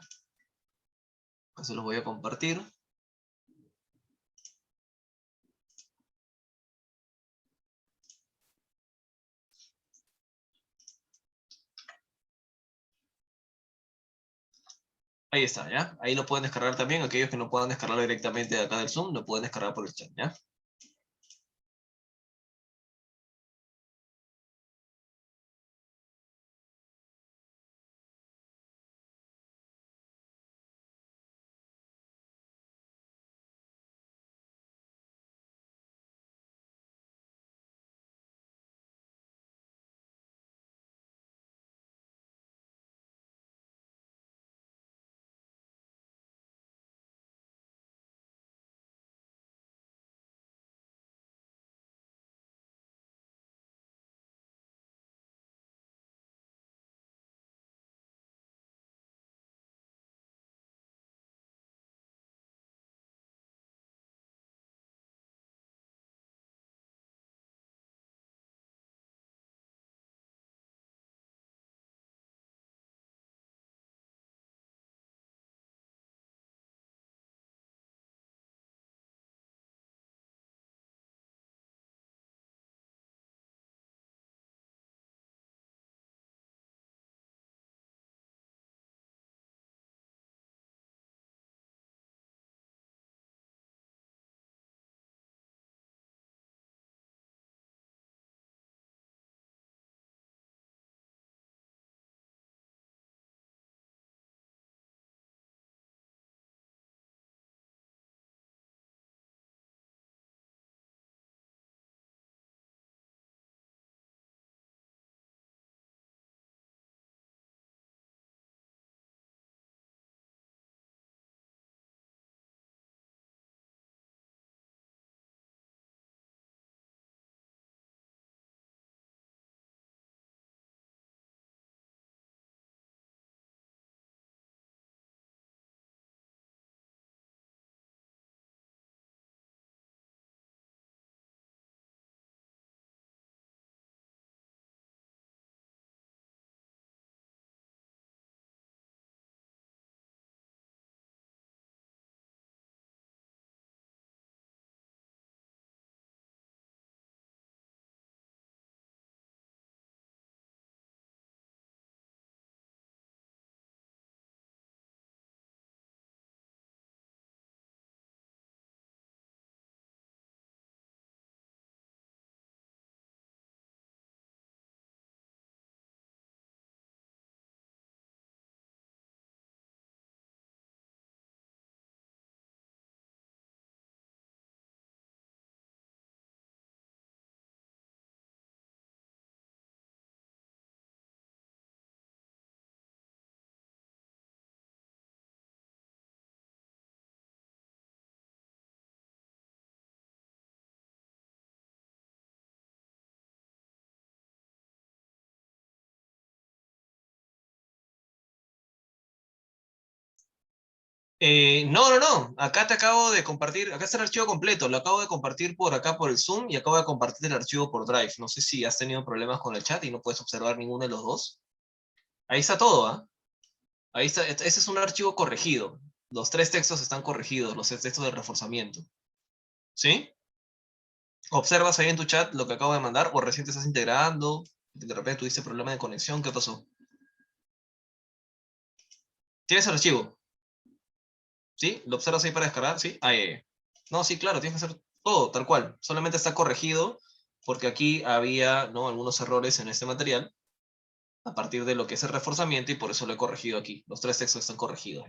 Entonces los voy a compartir. Ahí está, ¿ya? Ahí lo pueden descargar también. Aquellos que no puedan descargarlo directamente de acá del Zoom, lo pueden descargar por el chat, ¿ya? No. Acá te acabo de compartir, acá está el archivo completo, lo acabo de compartir por acá por el Zoom y acabo de compartir el archivo por Drive. No sé si has tenido problemas con el chat y no puedes observar ninguno de los dos. Ahí está todo, ¿ah? Ahí está, ese es un archivo corregido. Los tres textos están corregidos, los textos de reforzamiento. ¿Sí? ¿Observas ahí en tu chat lo que acabo de mandar o recién te estás integrando? De repente tuviste problema de conexión, ¿qué pasó? ¿Tienes el archivo? ¿Sí? ¿Lo observas ahí para descargar? ¿Sí? Ahí. No, sí, claro, tienes que hacer todo, tal cual. Solamente está corregido porque aquí había, ¿no?, algunos errores en este material a partir de lo que es el reforzamiento y por eso lo he corregido aquí. Los tres textos están corregidos.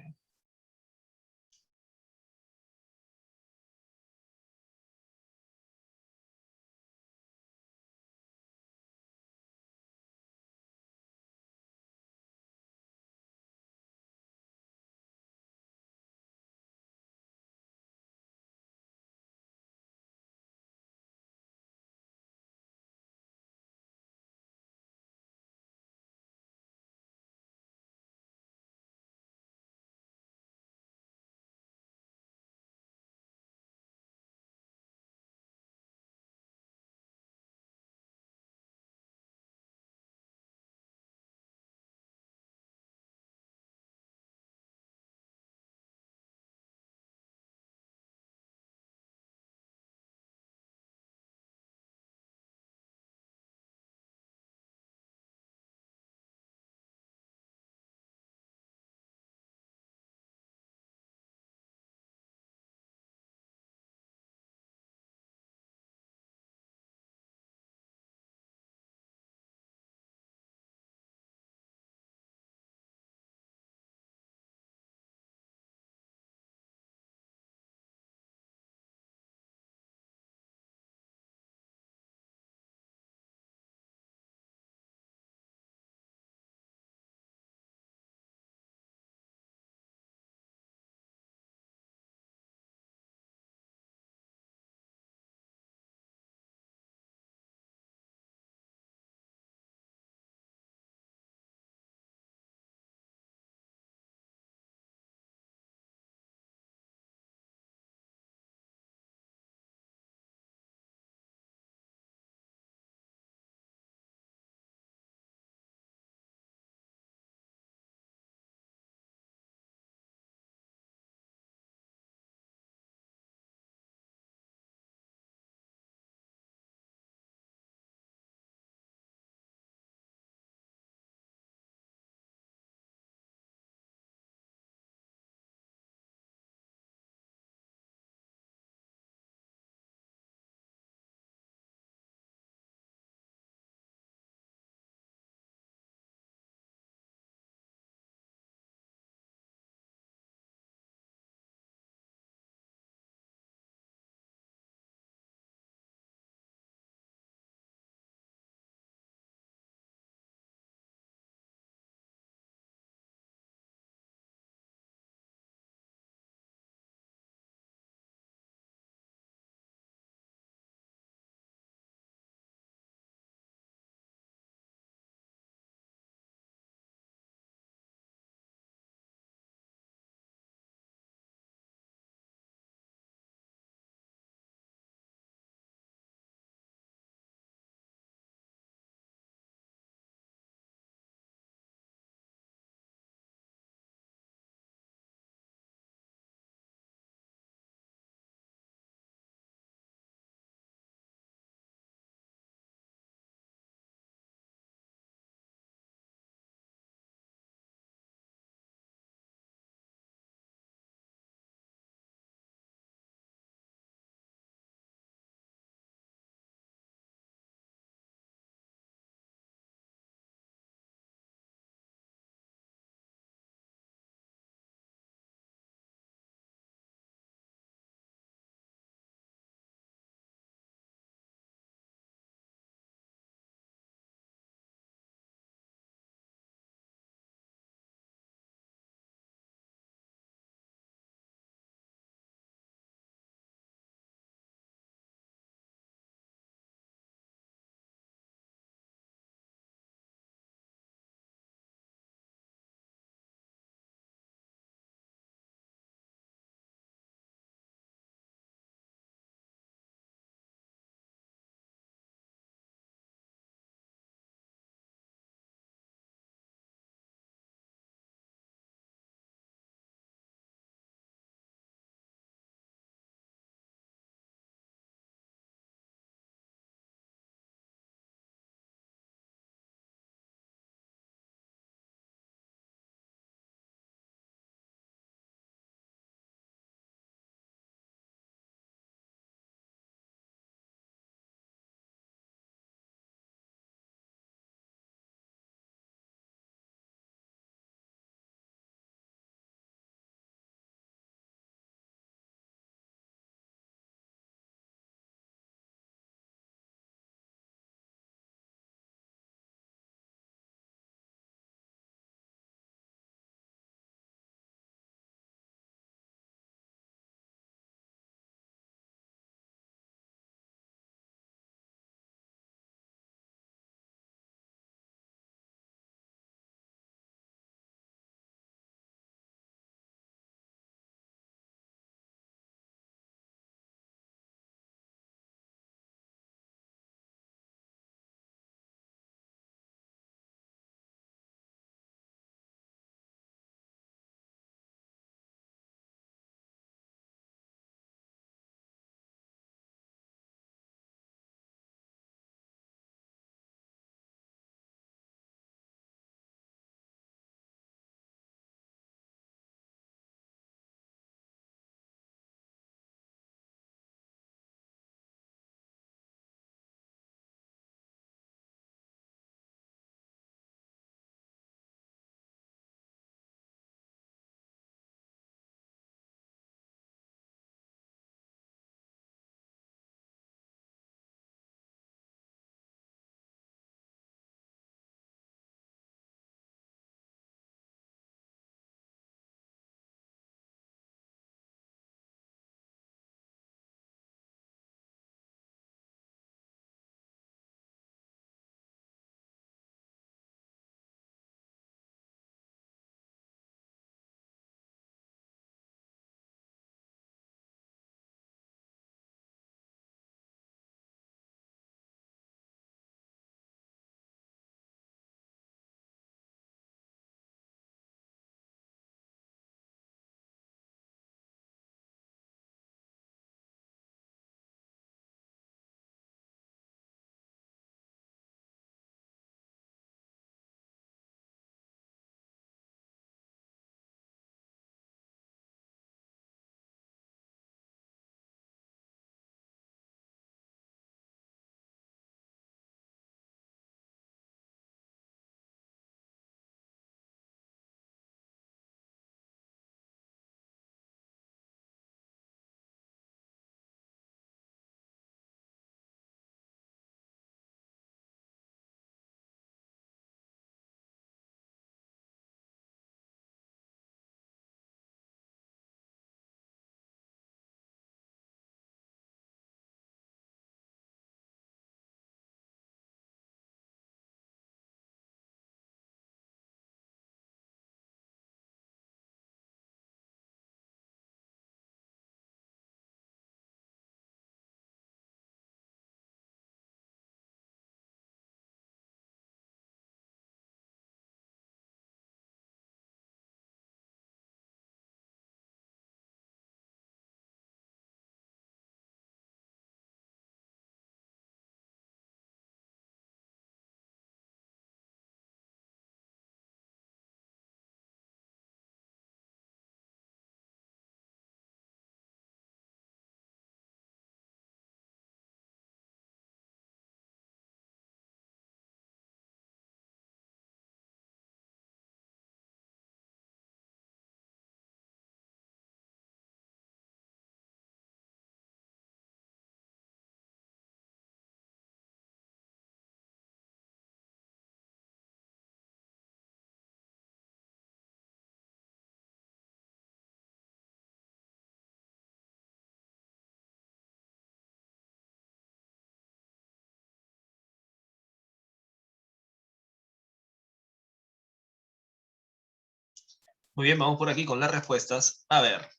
Muy bien, vamos por aquí con las respuestas. A ver,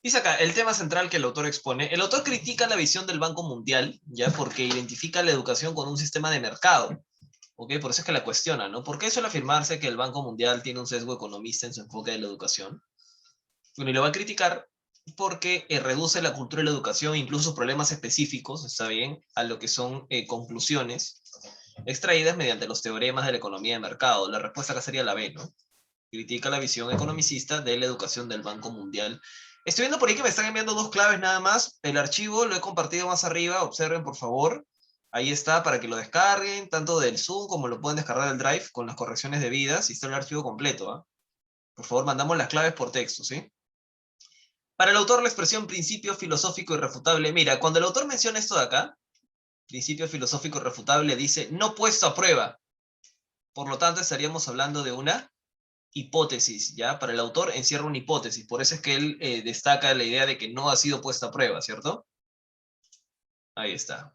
dice acá, el tema central que el autor expone. El autor critica la visión del Banco Mundial, ya, porque identifica la educación con un sistema de mercado. ¿Ok? Por eso es que la cuestiona, ¿no? ¿Por qué suele afirmarse que el Banco Mundial tiene un sesgo economista en su enfoque de la educación? Bueno, y lo va a criticar porque reduce la cultura de la educación, incluso problemas específicos, está bien, a lo que son conclusiones extraídas mediante los teoremas de la economía de mercado. La respuesta acá sería la B, ¿no? Critica la visión economicista de la educación del Banco Mundial. Estoy viendo por ahí que me están enviando dos claves nada más. El archivo lo he compartido más arriba, observen por favor. Ahí está para que lo descarguen, tanto del Zoom como lo pueden descargar del Drive con las correcciones debidas y está el archivo completo. ¿Ah? Por favor, mandamos las claves por texto, ¿sí? Para el autor, la expresión principio filosófico irrefutable. Mira, cuando el autor menciona esto de acá, principio filosófico irrefutable, dice no puesto a prueba. Por lo tanto, estaríamos hablando de una hipótesis, ¿ya? Para el autor encierra una hipótesis, por eso es que él destaca la idea de que no ha sido puesta a prueba, ¿cierto? Ahí está.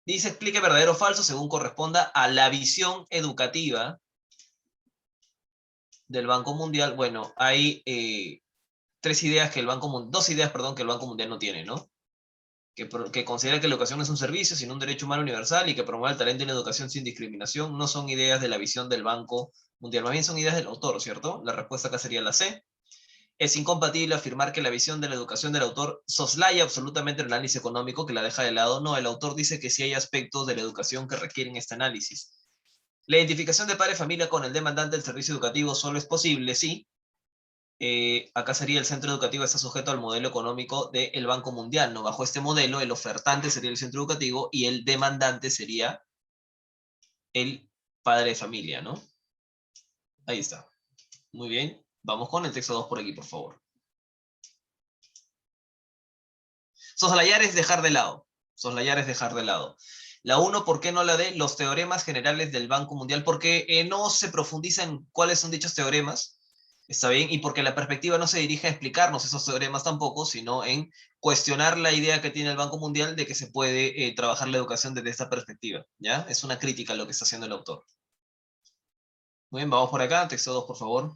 Dice, explique verdadero o falso según corresponda a la visión educativa del Banco Mundial. Bueno, hay tres ideas que el dos ideas, perdón, que el Banco Mundial no tiene, ¿no? Que considera que la educación no es un servicio, sino un derecho humano universal y que promueve el talento y la educación sin discriminación, no son ideas de la visión del Banco Mundial, más bien son ideas del autor, ¿cierto? La respuesta acá sería la C. Es incompatible afirmar que la visión de la educación del autor soslaya absolutamente el análisis económico, que la deja de lado. No, el autor dice que sí hay aspectos de la educación que requieren este análisis. La identificación de padre de familia con el demandante del servicio educativo solo es posible, sí. Acá sería el centro educativo está sujeto al modelo económico del Banco Mundial, ¿no? Bajo este modelo, el ofertante sería el centro educativo y el demandante sería el padre de familia, ¿no? Ahí está. Muy bien. Vamos con el texto 2 por aquí, por favor. Soslayar es dejar de lado. Soslayar es dejar de lado. La uno, ¿por qué no la de los teoremas generales del Banco Mundial? Porque no se profundiza en cuáles son dichos teoremas, está bien, y porque la perspectiva no se dirige a explicarnos esos teoremas tampoco, sino en cuestionar la idea que tiene el Banco Mundial de que se puede trabajar la educación desde esta perspectiva, ¿ya? Es una crítica a lo que está haciendo el autor. Muy bien, vamos por acá, texto 2, por favor.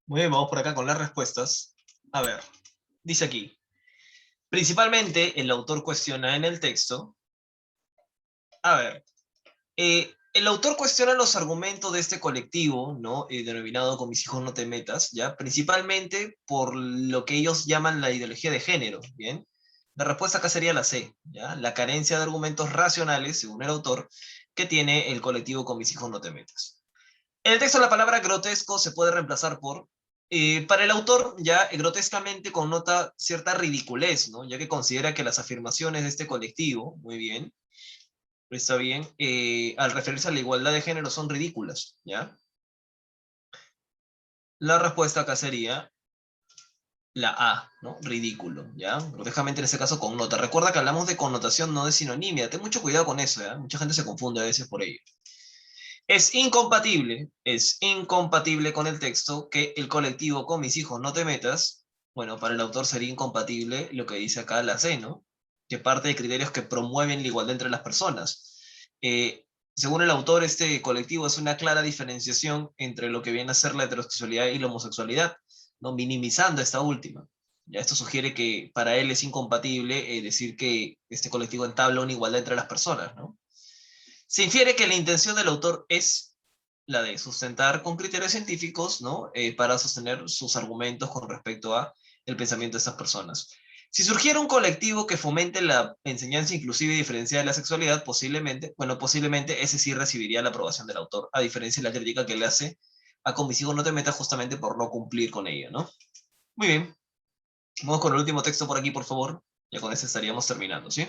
Muy bien, vamos por acá con las respuestas. A ver, dice aquí. Principalmente, el autor cuestiona en el texto. A ver, el autor cuestiona los argumentos de este colectivo, ¿no? Denominado Con mis hijos no te metas, ¿ya? Principalmente por lo que ellos llaman la ideología de género, ¿bien? La respuesta acá sería la C, ¿ya? La carencia de argumentos racionales, según el autor, que tiene el colectivo Con mis hijos no te metas. En el texto la palabra grotesco se puede reemplazar por, para el autor ya grotescamente connota cierta ridiculez, ¿no? Ya que considera que las afirmaciones de este colectivo, muy bien, está bien, al referirse a la igualdad de género son ridículas, ¿ya? La respuesta acá sería la A, ¿no? Ridículo, ¿ya? Grotescamente en este caso connota. Recuerda que hablamos de connotación, no de sinonimia. Ten mucho cuidado con eso, ¿ya? Mucha gente se confunde a veces por ello. Es incompatible con el texto que el colectivo Con mis hijos no te metas. Bueno, para el autor sería incompatible lo que dice acá la C, ¿no? Que parte de criterios que promueven la igualdad entre las personas. Según el autor, este colectivo es una clara diferenciación entre lo que viene a ser la heterosexualidad y la homosexualidad, ¿no? Minimizando esta última. Ya esto sugiere que para él es incompatible decir que este colectivo entabla una igualdad entre las personas, ¿no? Se infiere que la intención del autor es la de sustentar con criterios científicos, ¿no? Para sostener sus argumentos con respecto a el pensamiento de estas personas. Si surgiera un colectivo que fomente la enseñanza inclusiva y diferenciada de la sexualidad, posiblemente, bueno, posiblemente ese sí recibiría la aprobación del autor, a diferencia de la crítica que le hace a Comisivo no te metas justamente por no cumplir con ello, ¿no? Muy bien, vamos con el último texto por aquí, por favor. Ya con este estaríamos terminando, ¿sí?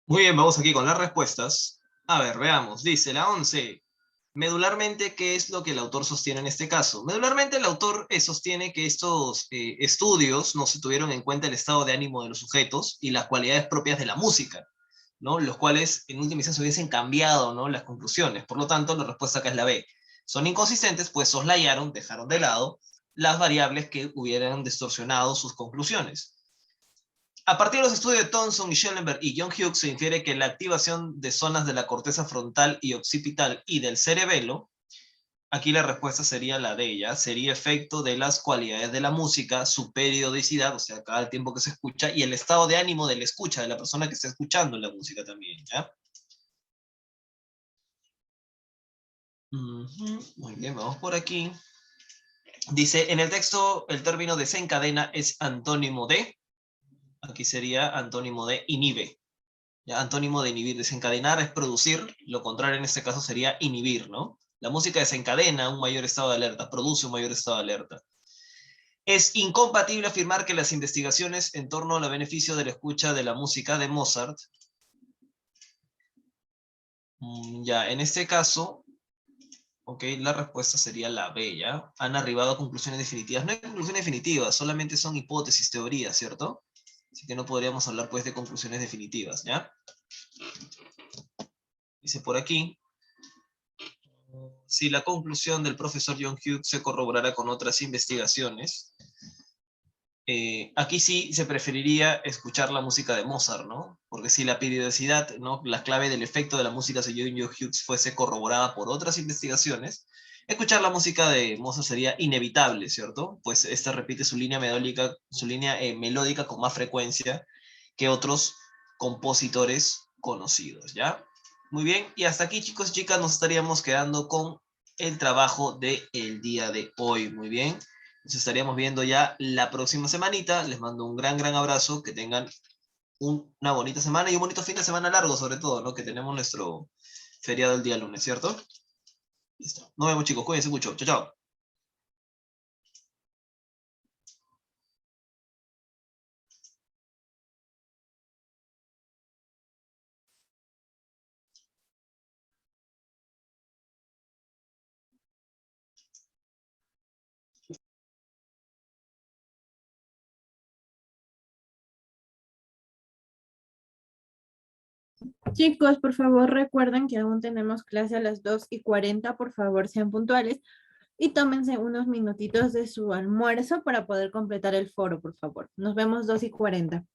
Muy bien, vamos aquí con las respuestas. A ver, veamos. Dice la 11. Medularmente, ¿qué es lo que el autor sostiene en este caso? Medularmente, el autor sostiene que estos estudios no se tuvieron en cuenta el estado de ánimo de los sujetos y las cualidades propias de la música, ¿no? Los cuales en última instancia hubiesen cambiado, ¿no?, las conclusiones. Por lo tanto, la respuesta acá es la B. Son inconsistentes, pues soslayaron, dejaron de lado las variables que hubieran distorsionado sus conclusiones. A partir de los estudios de Thomson y Schellenberg y John Hughes se infiere que la activación de zonas de la corteza frontal y occipital y del cerebelo, aquí la respuesta sería la de ella, sería efecto de las cualidades de la música, su periodicidad, o sea, cada tiempo que se escucha, y el estado de ánimo de la escucha, de la persona que está escuchando la música también, ¿ya? Muy bien, vamos por aquí. Dice, en el texto el término desencadena es antónimo de, aquí sería antónimo de inhibe. Ya, antónimo de inhibir, desencadenar es producir, lo contrario en este caso sería inhibir, ¿no? La música desencadena un mayor estado de alerta, produce un mayor estado de alerta. Es incompatible afirmar que las investigaciones en torno al beneficio de la escucha de la música de Mozart, ya, en este caso, ok, la respuesta sería la B, ¿ya? Han arribado a conclusiones definitivas. No hay conclusiones definitivas, solamente son hipótesis, teorías, ¿cierto? Así que no podríamos hablar, pues, de conclusiones definitivas, ¿ya? Dice por aquí, si la conclusión del profesor John Hughes se corroborara con otras investigaciones, aquí sí se preferiría escuchar la música de Mozart, ¿no? Porque si la periodicidad, ¿no?, la clave del efecto de la música de John Hughes fuese corroborada por otras investigaciones, escuchar la música de Mozart sería inevitable, ¿cierto? Pues esta repite su línea melódica con más frecuencia que otros compositores conocidos, ¿ya? Muy bien, y hasta aquí, chicos y chicas, nos estaríamos quedando con el trabajo del día de hoy. Muy bien, nos estaríamos viendo ya la próxima semanita. Les mando un gran, gran abrazo, que tengan una bonita semana y un bonito fin de semana largo, sobre todo, ¿no? Que tenemos nuestro feriado el día lunes, ¿cierto? Listo. Nos vemos, chicos, cuídense mucho. Chao, chao. Chicos, por favor, recuerden que aún tenemos clase a las 2:40. Por favor, sean puntuales y tómense unos minutitos de su almuerzo para poder completar el foro, por favor. Nos vemos 2:40.